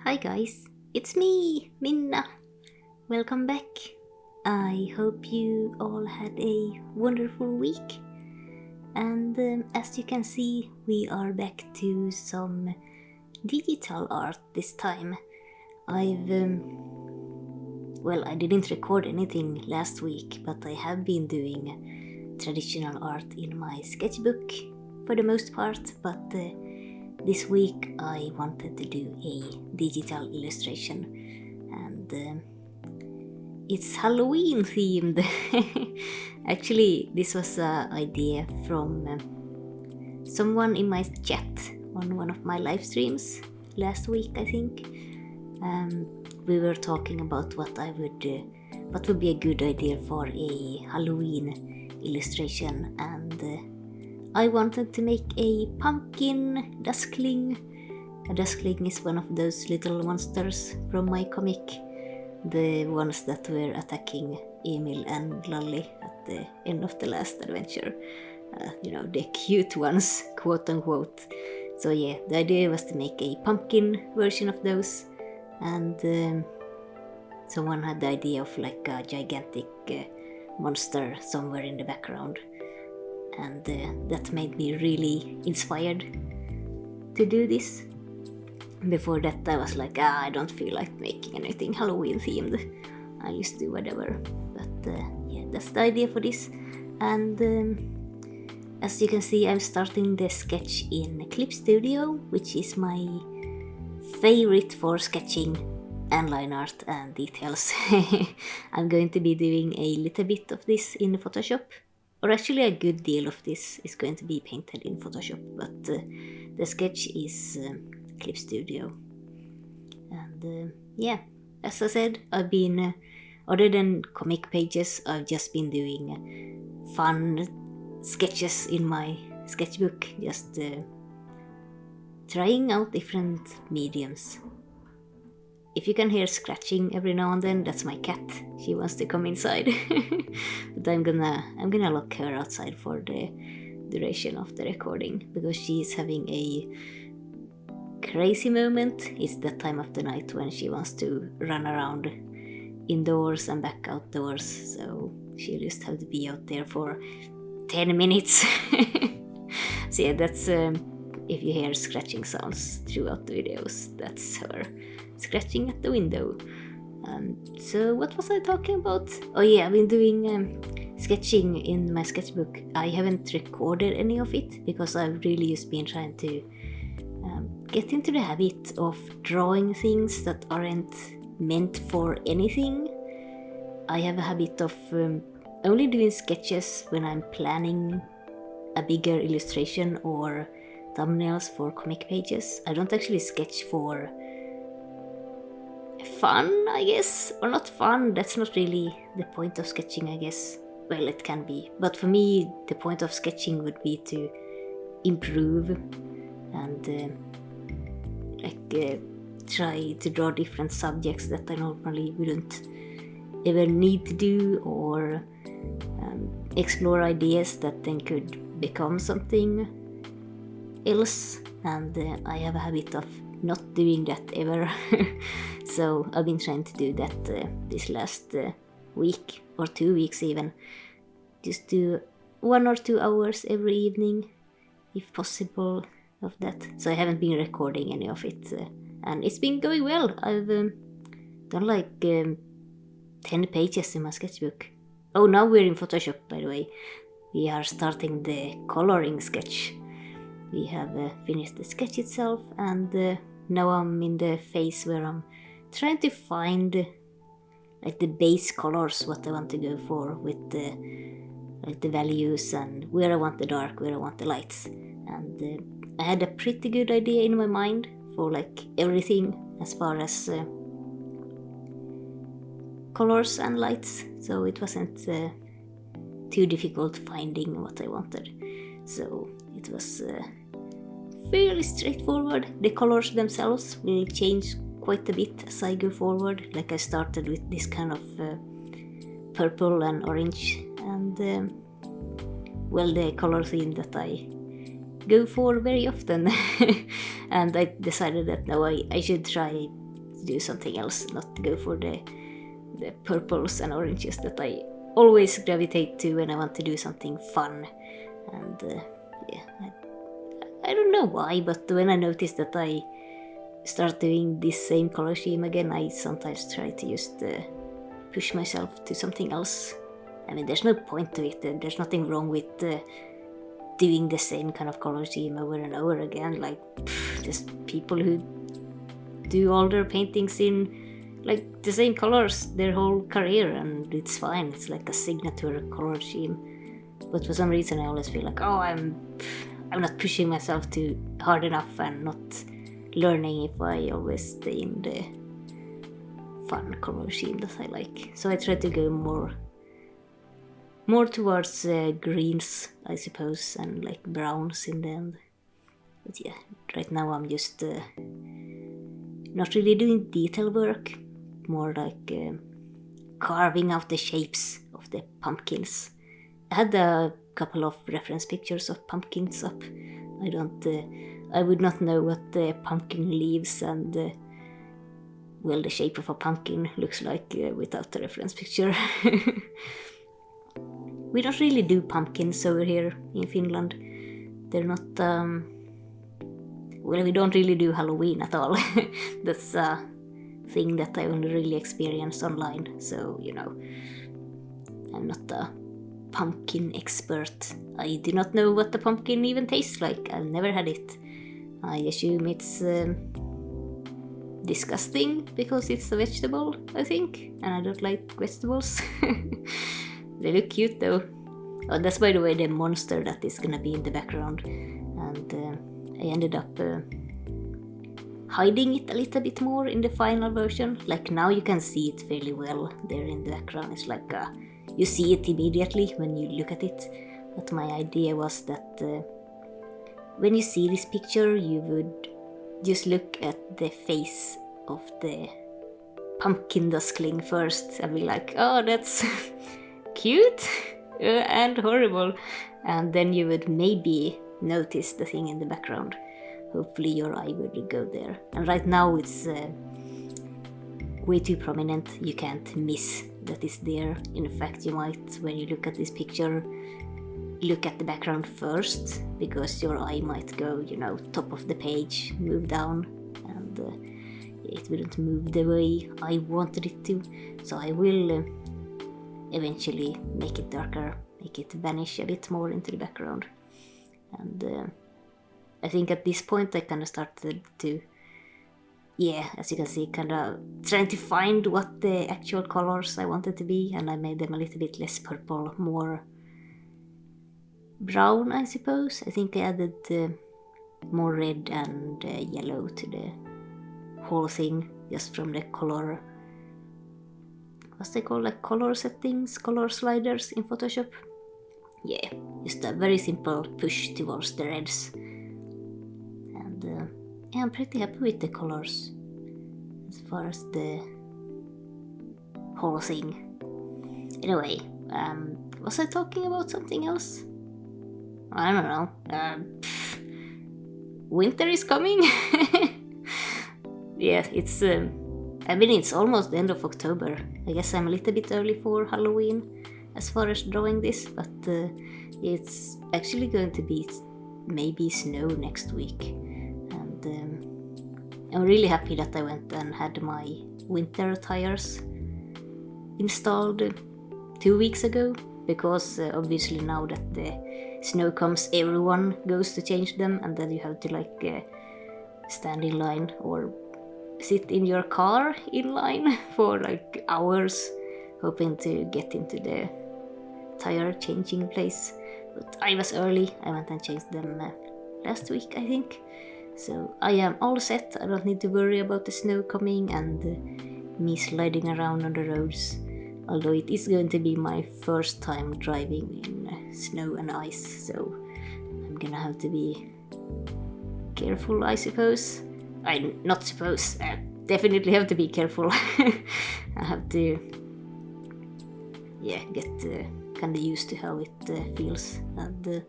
Hi guys, it's me, Minna. Welcome back. I hope you all had a wonderful week. And as you can see, we are back to some digital art this time. I didn't record anything last week, but I have been doing traditional art in my sketchbook for the most part, but this week I wanted to do a digital illustration, and it's Halloween themed. Actually, this was an idea from someone in my chat on one of my live streams last week, I think. We were talking about what would be a good idea for a Halloween illustration, and I wanted to make a pumpkin duskling. A duskling is one of those little monsters from my comic, the ones that were attacking Emil and Lolly at the end of the last adventure. The cute ones, quote unquote. So yeah, the idea was to make a pumpkin version of those, and someone had the idea of like a gigantic monster somewhere in the background. And that made me really inspired to do this. Before that I was like, I don't feel like making anything Halloween themed. I'll just do whatever. But yeah, that's the idea for this. And as you can see, I'm starting the sketch in Clip Studio, which is my favorite for sketching and line art and details. I'm going to be doing a little bit of this in Photoshop. Or actually a good deal of this is going to be painted in Photoshop, but the sketch is Clip Studio. And yeah, as I said, I've been, other than comic pages, I've just been doing fun sketches in my sketchbook, just trying out different mediums. If you can hear scratching every now and then, that's my cat. She wants to come inside. But I'm gonna lock her outside for the duration of the recording, because she's having a crazy moment. It's that time of the night when she wants to run around indoors and back outdoors, so she'll just have to be out there for 10 minutes. So yeah, that's if you hear scratching sounds throughout the videos, that's her scratching at the window. So what was I talking about? Oh yeah, I've been doing sketching in my sketchbook. I haven't recorded any of it because I've really just been trying to get into the habit of drawing things that aren't meant for anything. I have a habit of only doing sketches when I'm planning a bigger illustration or thumbnails for comic pages. I don't actually sketch for fun, I guess, or not fun. That's not really the point of sketching, I guess. Well, it can be, but for me the point of sketching would be to improve and try to draw different subjects that I normally wouldn't ever need to do, or explore ideas that then could become something else, and I have a habit of not doing that ever. So I've been trying to do that this last week or 2 weeks even. Just do 1 or 2 hours every evening, if possible, of that. So I haven't been recording any of it, and it's been going well. I've done like 10 pages in my sketchbook. Oh, now we're in Photoshop, by the way. We are starting the coloring sketch. We have finished the sketch itself, and now I'm in the phase where I'm trying to find like the base colors, what I want to go for with the values, and where I want the dark, where I want the lights. And I had a pretty good idea in my mind for like everything as far as colors and lights, so it wasn't too difficult finding what I wanted. So it was fairly straightforward. The colors themselves will change quite a bit as I go forward. Like I started with this kind of purple and orange, and the color theme that I go for very often. And I decided that now I should try to do something else, not go for the purples and oranges that I always gravitate to when I want to do something fun. And I don't know why, but when I notice that I start doing this same color scheme again, I sometimes try to just push myself to something else. I mean, there's no point to it. There's nothing wrong with doing the same kind of color scheme over and over again. Like, just people who do all their paintings in like the same colors their whole career, and it's fine. It's like a signature color scheme. But for some reason, I always feel like, oh, I'm not pushing myself too hard enough and not learning if I always stay in the fun color scheme that I like. So I try to go more towards greens, I suppose, and like browns in the end. But yeah, right now I'm just not really doing detail work, more like carving out the shapes of the pumpkins. I had a couple of reference pictures of pumpkins up. I would not know what the pumpkin leaves and well, the shape of a pumpkin looks like without the reference picture. We don't really do pumpkins over here in Finland. They're not, well, we don't really do Halloween at all. That's a thing that I only really experience online, so, you know, I'm not a pumpkin expert. I do not know what the pumpkin even tastes like. I've never had it. I assume it's disgusting because it's a vegetable, I think, and I don't like vegetables. They look cute though. Oh, that's by the way the monster that is gonna be in the background, and I ended up hiding it a little bit more in the final version. Like now you can see it fairly well there in the background. It's like you see it immediately when you look at it. But my idea was that when you see this picture, you would just look at the face of the pumpkin duskling first and be like, oh, that's cute and horrible, and then you would maybe notice the thing in the background. Hopefully your eye would go there. And right now it's way too prominent. You can't miss that it's there. In fact, you might, when you look at this picture, look at the background first, because your eye might go, you know, top of the page, move down, and it wouldn't move the way I wanted it to. So I will eventually make it darker, make it vanish a bit more into the background. And I think at this point I kind of started to, yeah, as you can see, kind of trying to find what the actual colors I wanted to be, and I made them a little bit less purple, more brown, I suppose. I think I added more red and yellow to the whole thing, just from the color, what's they call, like color settings, color sliders in Photoshop. Yeah, just a very simple push towards the reds. And yeah, I'm pretty happy with the colors as far as the whole thing. Anyway, was I talking about something else? I don't know. Winter is coming. Yeah, it's I mean, it's almost the end of October. I guess I'm a little bit early for Halloween as far as drawing this, but it's actually going to be maybe snow next week. And I'm really happy that I went and had my winter tires installed 2 weeks ago, because obviously now that the snow comes, everyone goes to change them, and then you have to like stand in line or sit in your car in line for like hours, hoping to get into the tire changing place. But I was early. I went and changed them last week, I think. So I am all set. I don't need to worry about the snow coming and me sliding around on the roads. Although it is going to be my first time driving in snow and ice, so I'm gonna have to be careful, I suppose. I definitely have to be careful. I have to, yeah, get kind of used to how it feels, and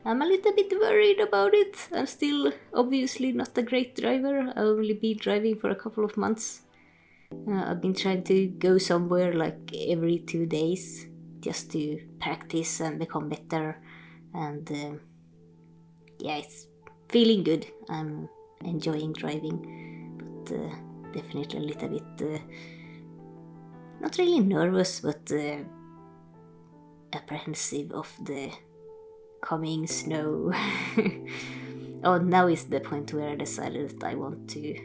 I'm a little bit worried about it. I'm still obviously not a great driver. I've only been driving for a couple of months. I've been trying to go somewhere like every 2 days just to practice and become better. And yeah, it's feeling good. I'm enjoying driving, but definitely a little bit, not really nervous, but apprehensive of the coming snow. Oh, now is the point where I decided that I want to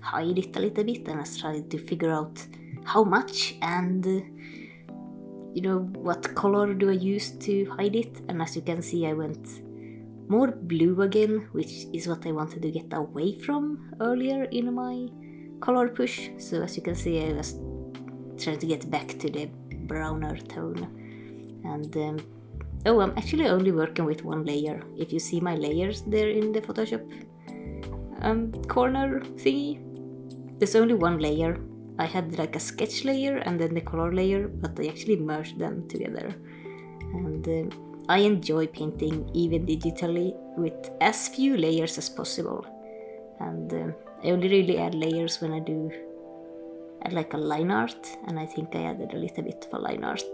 hide it a little bit, and I tried to figure out how much and what color do I use to hide it. And as you can see, I went more blue again, which is what I wanted to get away from earlier in my color push. So as you can see, I was trying to get back to the browner tone. And I'm actually only working with one layer. If you see my layers there in the Photoshop corner thingy, there's only one layer. I had like a sketch layer and then the color layer, but I actually merged them together. And I enjoy painting even digitally with as few layers as possible. And I only really add layers when I do add like a line art, and I think I added a little bit of a line art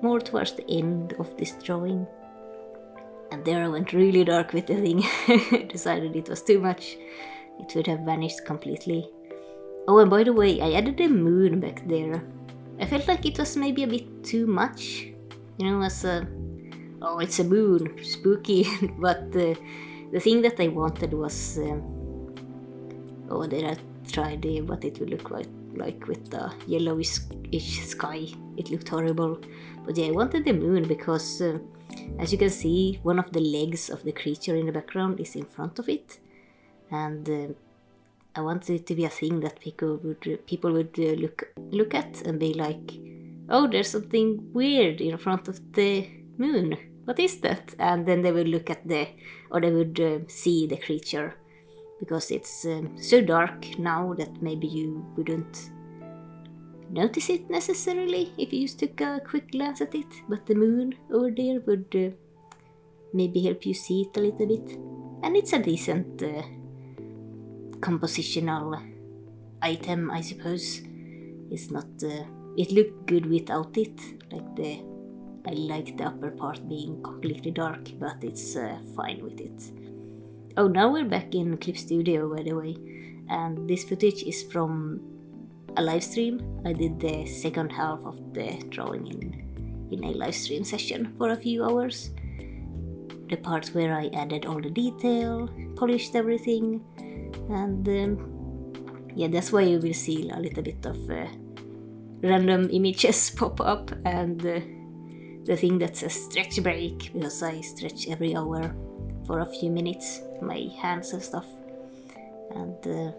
more towards the end of this drawing. And there I went really dark with the thing. Decided it was too much. It would have vanished completely. Oh, and by the way, I added a moon back there. I felt like it was maybe a bit too much. As it's a moon, spooky. But the thing that I wanted was... did I try what it would look like with the yellowish sky. It looked horrible. But yeah, I wanted the moon because, as you can see, one of the legs of the creature in the background is in front of it. And I wanted it to be a thing that people would look at and be like, oh, there's something weird in front of the moon. What is that? And then they would look at they would see the creature. Because it's so dark now that maybe you wouldn't notice it necessarily if you just took a quick glance at it. But the moon over there would maybe help you see it a little bit. And it's a decent compositional item, I suppose. It's not... it looked good without it. I like the upper part being completely dark, but it's fine with it. Oh, now we're back in Clip Studio, by the way, and this footage is from a live stream. I did the second half of the drawing in a live stream session for a few hours. The part where I added all the detail, polished everything, and that's why you will see a little bit of random images pop up, and the thing that says stretch break, because I stretch every hour for a few minutes, my hands and stuff. And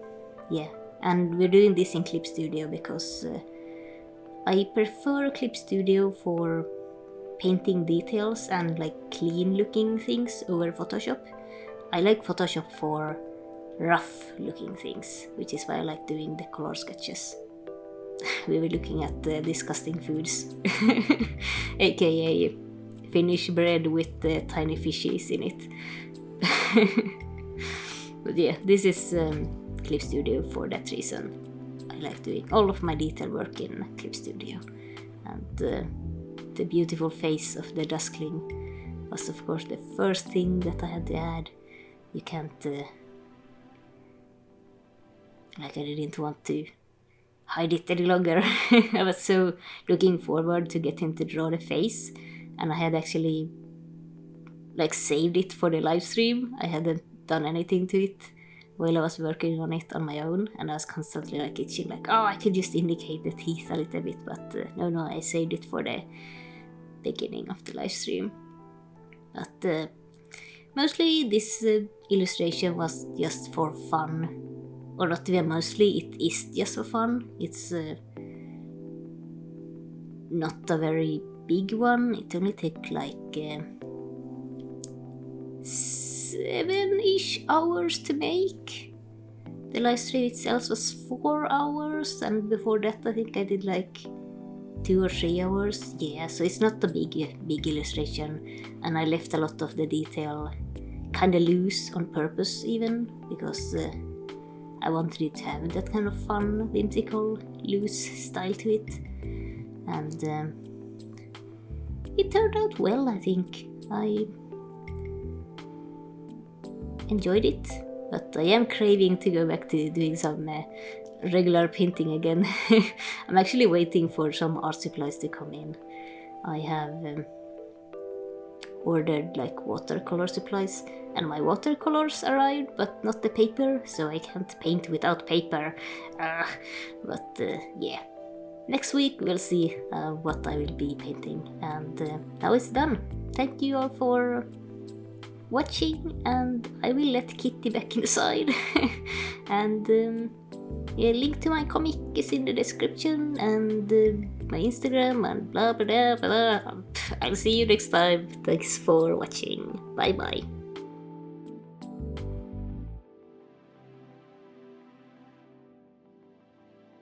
and we're doing this in Clip Studio because I prefer Clip Studio for painting details and like clean looking things over Photoshop. I like Photoshop for rough looking things, which is why I like doing the color sketches. We were looking at disgusting foods, aka Finnish bread with tiny fishies in it. But yeah, this is Clip Studio for that reason. I like doing all of my detail work in Clip Studio. And the beautiful face of the duskling was of course the first thing that I had to add. You can't... I didn't want to hide it any longer. I was so looking forward to getting to draw the face, and I had actually saved it for the live stream. I hadn't done anything to it while I was working on it on my own, and I was constantly itching I could just indicate the teeth a little bit, but no, I saved it for the beginning of the live stream. But mostly this illustration was just for fun. Or not even mostly, it is just for fun. It's not a very big one. It only took 7-ish hours to make. The live stream itself was 4 hours, and before that I think I did 2 or 3 hours. Yeah, so it's not a big illustration, and I left a lot of the detail kind of loose on purpose, even because I wanted it to have that kind of fun, whimsical, loose style to it. And it turned out well, I think. I enjoyed it, but I am craving to go back to doing some regular painting again. I'm actually waiting for some art supplies to come in. I have ordered like watercolor supplies, and my watercolors arrived, but not the paper, so I can't paint without paper. But yeah, next week we'll see what I will be painting, and now it's done. Thank you all for watching, and I will let Kitty back inside. And yeah, link to my comic is in the description, and my Instagram, and blah blah blah blah. I'll see you next time. Thanks for watching. Bye bye.